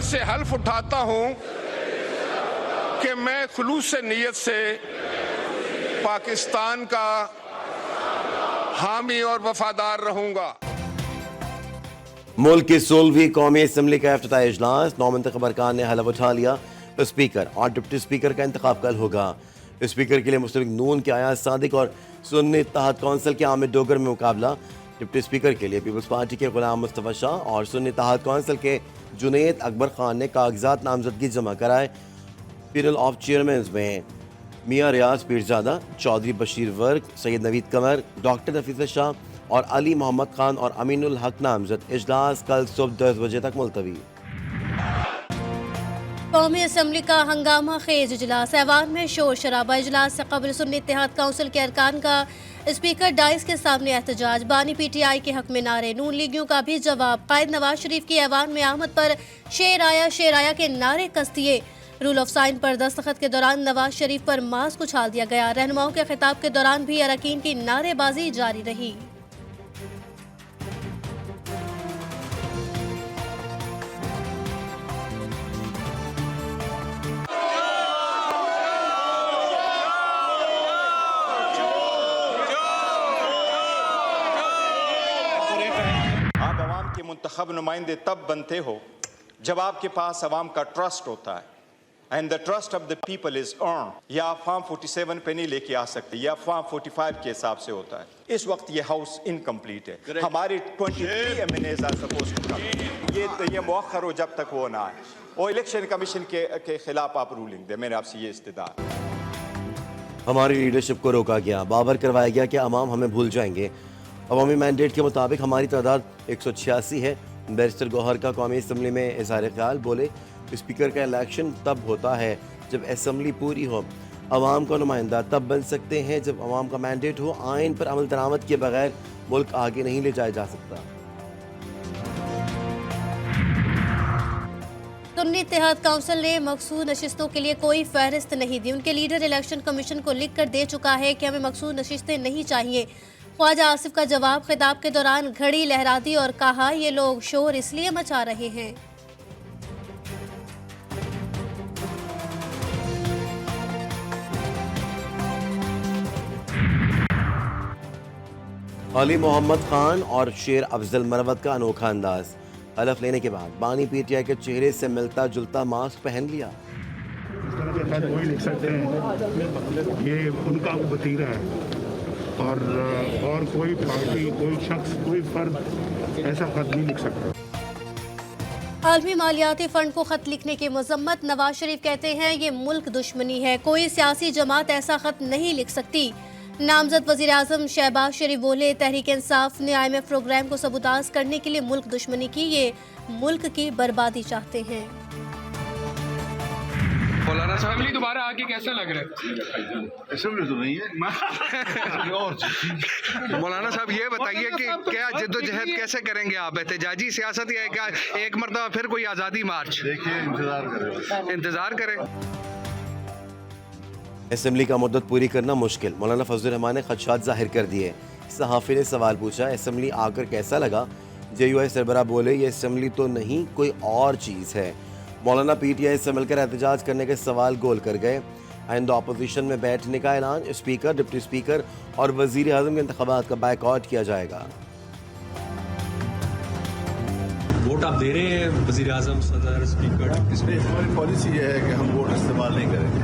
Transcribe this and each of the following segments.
से हल्फ उठाता हूं कि मैं खुलूस नीयत से पाकिस्तान का हामी और वफादार रहूंगा। मुल्क की 16वीं कौमी असम्बली का इफ्तिताह इजलास, नौमुंतखब अरकान ने हलफ उठा लिया। स्पीकर और डिप्टी स्पीकर का इंतखाब कल होगा। स्पीकर के लिए मुस्लिम नून के अयाज सादिक और सुन्नी इत्तेहाद कौंसिल के आमिर डोगर में मुकाबला। डिप्टी स्पीकर के लिए पीपल्स पार्टी के गुलाम मुस्तफा शाह और सुन्नी इत्तेहाद कौंसिल के जुनैद अकबर खान ने कागजात नामजदगी जमा कराए। पैनल ऑफ चेयरमैन में मियाँ रियाज पीरजादा, चौधरी बशीर वर्क, सैयद नवीद कमर, डॉक्टर नफीसा शाह और अली मोहम्मद खान और अमीनुल हक नामजद। इजलास कल सुबह 10 बजे तक मुलतवी। कौमी असम्बली का हंगामा खेज इजलास, ऐवान में शोर शराबा। इजलास से कबल सुन्नी इत्तेहाद काउंसिल के अरकान का स्पीकर डाइस के सामने एहतजाज, बानी PTI के हक में नारे, नून लीगियों का भी जवाब। कायद नवाज शरीफ की ऐवान में आमद पर शेर आया के नारे कस दिए। रूल ऑफ साइन पर दस्तखत के दौरान नवाज शरीफ पर मास्क उछाल दिया गया। रहनुमाओं के खिताब के दौरान भी अरकान की नारेबाजी जारी रही। आप अवाम के मुंतखब नुमाइंदे तब बनते हो जब आपके पास अवाम का ट्रस्ट होता है, and the trust of the people is earn. या आप फॉर्म 47 पे नहीं लेके आ सकते, या फॉर्म 45 के हिसाब से होता है। इस वक्त ये हाउस इनकम्प्लीट है। हमारे 23 MNAs are suppose to come, ये मुअख्खर हो जब तक वो ना आए। और इलेक्शन कमीशन के खिलाफ आप रूलिंग दे, मैंने आपसे ये इस्तदा। हमारी लीडरशिप को रोका गया, बावर करवाया गया कि अवाम हमें भूल जाएंगे। अवामी मैंडेट के मुताबिक हमारी तादाद 186 है। बैरिस्टर गौहर का कौमी असम्बली में इज़हार ख्याल, बोले स्पीकर का इलेक्शन तब होता है जब असम्बली पूरी हो। अवाम का नुमाइंदा तब बन सकते हैं जब अवाम का मैंडेट हो। आइन पर अमल दरामद के बगैर मुल्क आगे नहीं ले जाया जा सकता। सुन्नी इत्तेहाद काउंसिल ने मखसूस नशिस्तों के लिए कोई फहरिस्त नहीं दी। उनके लीडर इलेक्शन कमीशन को लिख कर दे चुका है कि हमें मखसूस नशिस्तें नहीं चाहिए। ख्वाजा आसिफ का जवाब, खिताब के दौरान घड़ी लहरा दी और कहा ये लोग शोर इसलिए मचा रहे हैं। अली मोहम्मद खान और शेर अफजल मरवत का अनोखा अंदाज। हलफ लेने के बाद बानी PTI के चेहरे से मिलता जुलता मास्क पहन लिया। वही लिख सकते हैं, ये उनका वतीरा है और कोई पार्टी, कोई शख्स, कोई फर्द ऐसा खत नहीं लिख सकता। आलमी मालियाती फंड को खत लिखने की मजम्मत, नवाज शरीफ कहते हैं ये मुल्क दुश्मनी है, कोई सियासी जमात ऐसा खत नहीं लिख सकती। नामजद वजीर आजम शहबाज शरीफ बोले तहरीक इंसाफ ने IMF प्रोग्राम को सबूताज करने के लिए मुल्क दुश्मनी की, ये मुल्क की बर्बादी चाहते हैं। मौलाना साहब दोबारा आके कैसा लग रहा है? असम्बली तो नहीं है। और मौलाना साहब ये बताइए कि क्या जद्दोजहद कैसे करेंगे आप? एहतजाजी सियासत या क्या एक मरतबा फिर कोई आज़ादी मार्च? देखिए, इंतजार करें। असम्बली का मुद्दत पूरी करना मुश्किल, मौलाना फजल रहमान ने खदशात जाहिर कर दिए। सहाफ़ी ने सवाल पूछा, असम्बली आकर कैसा लगा? JUI सरबराह बोले ये असम्बली तो नहीं, कोई और चीज़ है। मौलाना PTI से मिलकर एहतजाज करने के सवाल गोल कर गए। आइंदा अपोजिशन में बैठने का ऐलान, स्पीकर, डिप्टी स्पीकर और वजीर आजम के इंतखाबात का बायकॉट किया जाएगा। वोट आप दे रहे हैं वजीर आजम, सदर, स्पीकर? इसमें हमारी पॉलिसी ये है कि हम वोट इस्तेमाल नहीं करेंगे।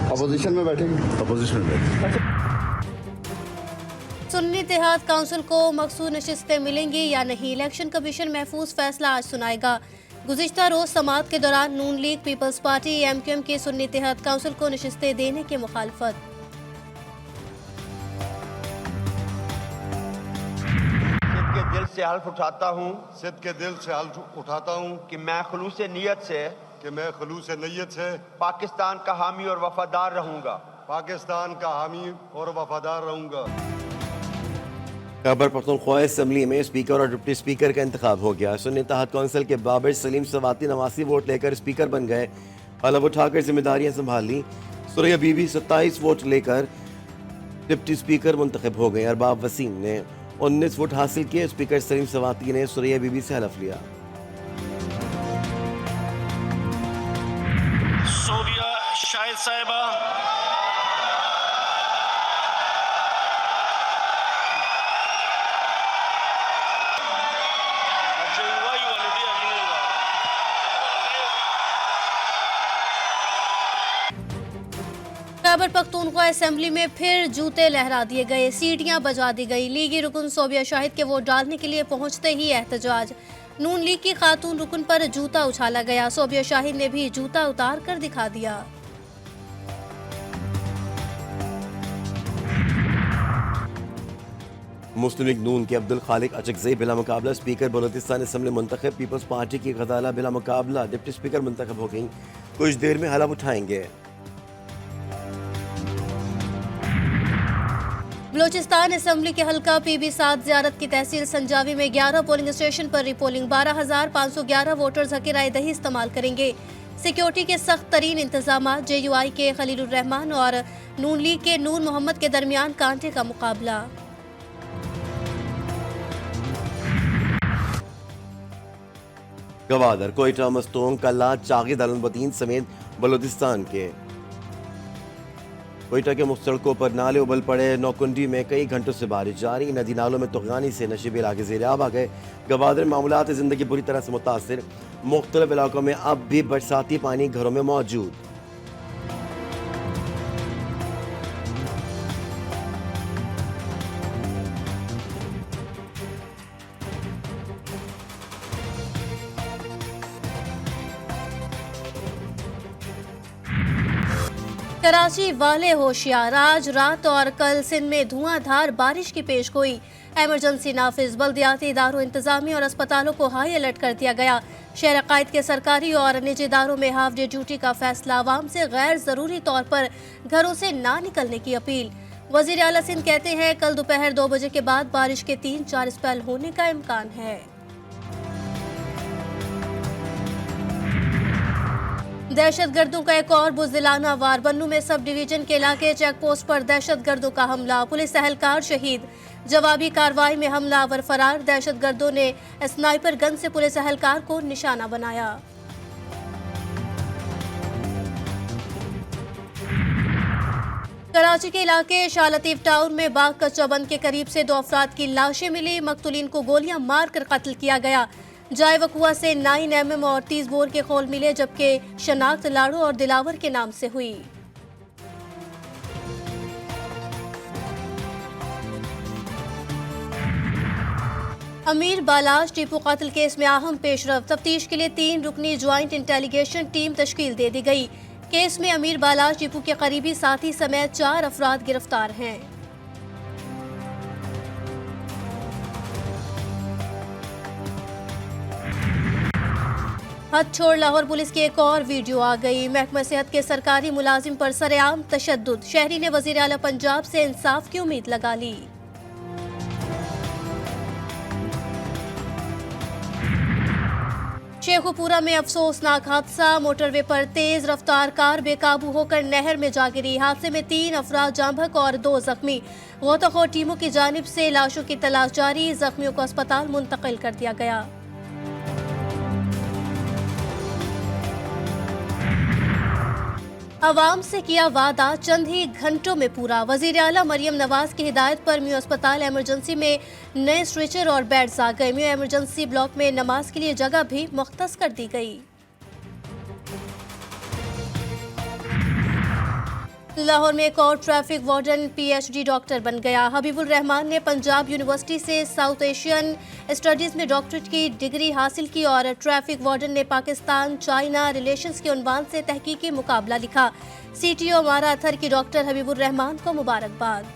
अपोजिशन में बैठेंगे, अपोजिशन में बैठेंगे। सुन्नी इत्तेहाद काउंसिल को मखसूस नशिस्तें मिलेंगी या नहीं, इलेक्शन कमीशन महफूज फैसला आज सुनाएगा। गुज़िश्ता रोज समात के दौरान नून लीग, पीपल्स पार्टी, MQM के सुन्नी इत्तेहाद काउंसिल को नशिस्तें देने की मुखालफत। सिद्ध के दिल से हल्फ उठाता हूँ, सिद्ध के दिल से हल्फ उठाता हूँ कि मैं खुलूस नीयत से पाकिस्तान का हामी और वफादार रहूंगा। पाकिस्तान का हामी और वफादार रहूंगा। खैबर पख्तूनख्वा असम्बली में स्पीकर और डिप्टी स्पीकर का इंतखाब हो गया। सुन्नी इत्तेहाद कौंसिल के बाबर सलीम सवाती 89 वोट लेकर स्पीकर बन गए। हलफ उठाकर जिम्मेदारियां संभाल ली। सुरैया बीबी 27 वोट लेकर डिप्टी स्पीकर मुंतखब हो गए। अरबाब वसीम ने 19 वोट हासिल किए। स्पीकर सलीम सवाती ने सुरैया बीबी से हलफ लिया। साहिबा खैबर पख्तूनख्वा असेंबली में फिर जूते लहरा दिए गए, सीटियां बजा दी गई। लीगी रुकन सोबिया शाहिद के वोट डालने के लिए पहुंचते ही एहतजाज। नून लीग की खातून रुकन पर जूता उछाला गया, सोबिया शाहिद ने भी जूता उतार कर दिखा दिया। मुस्लिम लीग नून के अब्दुल खालिक अचकज़ई बिला मुकाबला स्पीकर बलोचिस्तान असम्बली मुंतखब। पीपल्स पार्टी की गजाला बिला मुकाबला डिप्टी स्पीकर मुंतखब हो गई, कुछ देर में हलफ उठाएंगे। बलोचिस्तान असम्बली के हल्का PB7 ज़ियारत की तहसील संजावी में 11 पोलिंग स्टेशन पर रिपोलिंग। 12,511 वोटर्स हक राय दही इस्तेमाल करेंगे। सिक्योरिटी के सख्त तरीन इंतजाम। JUI के खलीलुर रहमान और नून लीग के नूर मोहम्मद के दरमियान कांटे का मुकाबला। गवादर, कोयटा, मस्तोंग, कल्ला, चागी, दारुलबतीन समेत बलोचिस्तान के कोयटा के मुख्य सड़कों पर नाले उबल पड़े। नौकुंडी में कई घंटों से बारिश जारी, नदी नालों में तुगयानी से नशीबे इलाके ज़ेर-आब आ गए। गवादर में मामूलात ज़िंदगी बुरी तरह से मुतासिर, मुख्तलिफ इलाकों में अब भी बरसाती पानी घरों में मौजूद। कराची वाले होशियार, आज रात और कल सिंध में धुआंधार बारिश की पेशगोई। एमरजेंसी नाफिज, बल्दियाती इदारों, इंतजामी और अस्पतालों को हाई अलर्ट कर दिया गया। शहर कायद के सरकारी और निजी इदारों में हाफ डे ड्यूटी का फैसला। आवाम से गैर जरूरी तौर पर घरों से ना निकलने की अपील। वजीर आला सिंध कहते हैं कल दोपहर 2 बजे के बाद बारिश के 3-4 स्पेल होने का इम्कान है। दहशतगर्दों का एक और बुज़दिलाना वार। बन्नू में सब डिवीजन के इलाके चेक पोस्ट पर दहशतगर्दों का हमला, पुलिस एहलकार शहीद। जवाबी कार्रवाई में हमलावर फरार। दहशतगर्दों ने स्नाइपर गन से पुलिस एहलकार को निशाना बनाया। कराची के इलाके शाह लतीफ टाउन में बाग कच्चाबंद के करीब से 2 अफराद की लाशें मिली। मकतूलीन को गोलियां मारकर कत्ल किया गया। जाय वकुआ से 9 mm और 30 बोर के खोल मिले, जबकि शनाख्त लाड़ू और दिलावर के नाम से हुई। अमीर बालाश टीपू कत्ल केस में अहम पेशरफ। तफ्तीश के लिए 3 रुकनी ज्वाइंट इंटेलिजेंस टीम तश्कील दे दी गई। केस में अमीर बालाश टीपू के करीबी साथी समेत 4 अफराद गिरफ्तार हैं। हद छोड़ लाहौर पुलिस की एक और वीडियो आ गई। महकमा सेहत के सरकारी मुलाजिम पर सरेआम तशद्दुद। शहरी ने वजीर आला पंजाब से इंसाफ की उम्मीद लगा ली। शेखुपुरा में अफसोसनाक हादसा। मोटरवे पर तेज रफ्तार कार बेकाबू होकर नहर में जा गिरी। हादसे में 3 अफराद जांभक और 2 जख्मी। गौतखोर टीमों की जानिब से लाशों की तलाश जारी। जख्मियों को अस्पताल मुंतकिल कर दिया गया। अवाम से किया वादा, चंद ही घंटों में पूरा। वजीर आला मरियम नवाज की हिदायत पर म्यू अस्पताल एमरजेंसी में नए स्ट्रेचर और बेड्स आ गए। म्यू एमरजेंसी ब्लॉक में नमाज के लिए जगह भी मुख्तस कर दी गई। लाहौर में एक और ट्रैफिक वार्डन PhD डॉक्टर बन गया। हबीबुर रहमान ने पंजाब यूनिवर्सिटी से साउथ एशियन स्टडीज में डॉक्टरेट की डिग्री हासिल की और ट्रैफिक वार्डन ने पाकिस्तान चाइना रिलेशंस के उन्वान से तहकीकी मुकाबला लिखा। CTO मारा अथर की डॉक्टर हबीबुर रहमान को मुबारकबाद।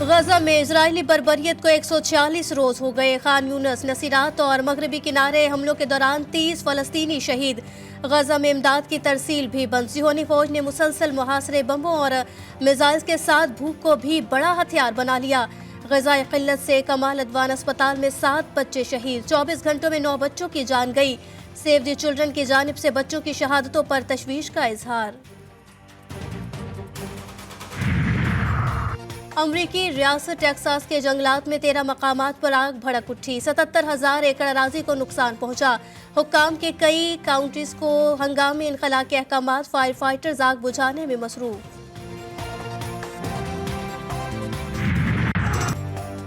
गजा में इजरायली बर्बरियत को 146 रोज हो गए। खान यूनस, नसीरात और मगरबी किनारे हमलों के दौरान 30 फलस्तीनी शहीद। गजा में इमदाद की तरसील भी बंद। सिहोनी फौज ने मुसलसल मुहासरे, बमों और मिसाइल्स के साथ भूख को भी बड़ा हथियार बना लिया। ग़िज़ाई क़िल्लत से कमाल अदवान अस्पताल में 7 बच्चे शहीद। 24 घंटों में 9 बच्चों की जान गई। सेव द चिल्ड्रन की जानिब से बच्चों की शहादतों पर तशवीश का इजहार। अमरीकी रियासत टेक्सास के जंगलात में 13 मकामात पर आग भड़क उठी। 77,000 एकड़ अराजी को नुकसान पहुंचा। हुक्काम के कई काउंटीज को हंगामी इनखला के अहकामात, फायर फाइटर्स आग बुझाने में मसरूफ।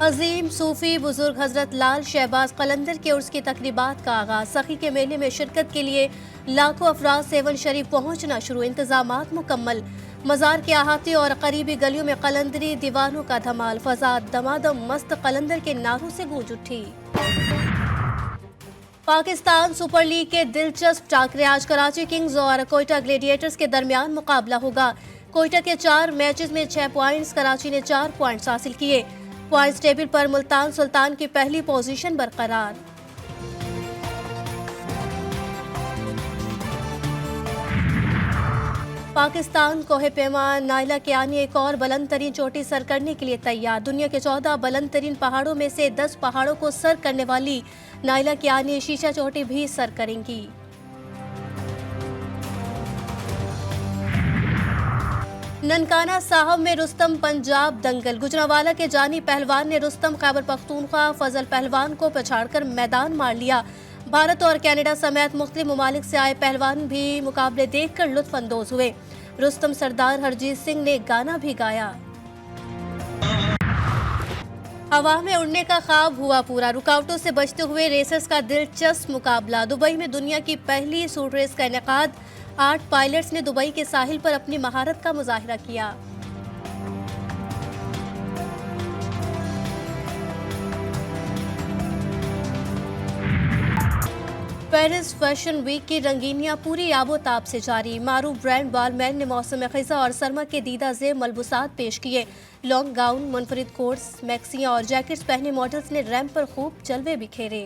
अजीम सूफी बुजुर्ग हजरत लाल शहबाज कलंदर के उर्स की तकरीबात का आगाज। सखी के मेले में शिरकत के लिए लाखों अफराद सेवन शरीफ पहुंचना शुरू। इंतजामात मुकम्मल। मज़ार के अहाते और करीबी गलियों में कलंदरी दीवानों का धमाल। फजा दमादम मस्त कलंदर के नारों से गूंज उठी। पाकिस्तान सुपर लीग के दिलचस्प टाकरे। आज कराची किंग्स और कोयटा ग्लेडिएटर्स के दरमियान मुकाबला होगा। कोयटा के 4 मैचेस में 6 पॉइंट्स, कराची ने 4 पॉइंट्स हासिल किए। पॉइंट्स टेबल पर मुल्तान सुल्तान की पहली पोजीशन बरकरार। पाकिस्तान कोहे पैमा नाइला कियानी एक और बुलंद तरीन चोटी सर करने के लिए तैयार। दुनिया के 14 बुलंद तरीन पहाड़ों में से 10 पहाड़ों को सर करने वाली नाइला कियानी शीशा चोटी भी सर करेंगी। ननकाना साहब में रुस्तम पंजाब दंगल। गुजरांवाला के जानी पहलवान ने रुस्तम खैबर पख्तूनख्वा फजल पहलवान को पछाड़कर मैदान मार लिया। भारत और कनाडा समेत मुख्तलिफ ममालिक से आए पहलवान भी मुकाबले देखकर लुत्फ अंदोज हुए। रुस्तम सरदार हरजीत सिंह ने गाना भी गाया। हवा में उड़ने का ख्वाब हुआ पूरा। रुकावटों से बचते हुए रेसर्स का दिलचस्प मुकाबला। दुबई में दुनिया की पहली सूट रेस का इनेकाद। 8 पायलट्स ने दुबई के साहिल पर अपनी महारत का मुजाहिरा किया। पेरिस फैशन वीक की रंगीनियां पूरी आबोताब से जारी। मारूफ ब्रांड बालमैन ने मौसम खिज़ा और सरमा के दीदा ज़ेब मलबूसात पेश किए। लॉन्ग गाउन, मुनफरिद कोट्स, मैक्सियां और जैकेट्स पहने मॉडल्स ने रैंप पर खूब जलवे बिखेरे।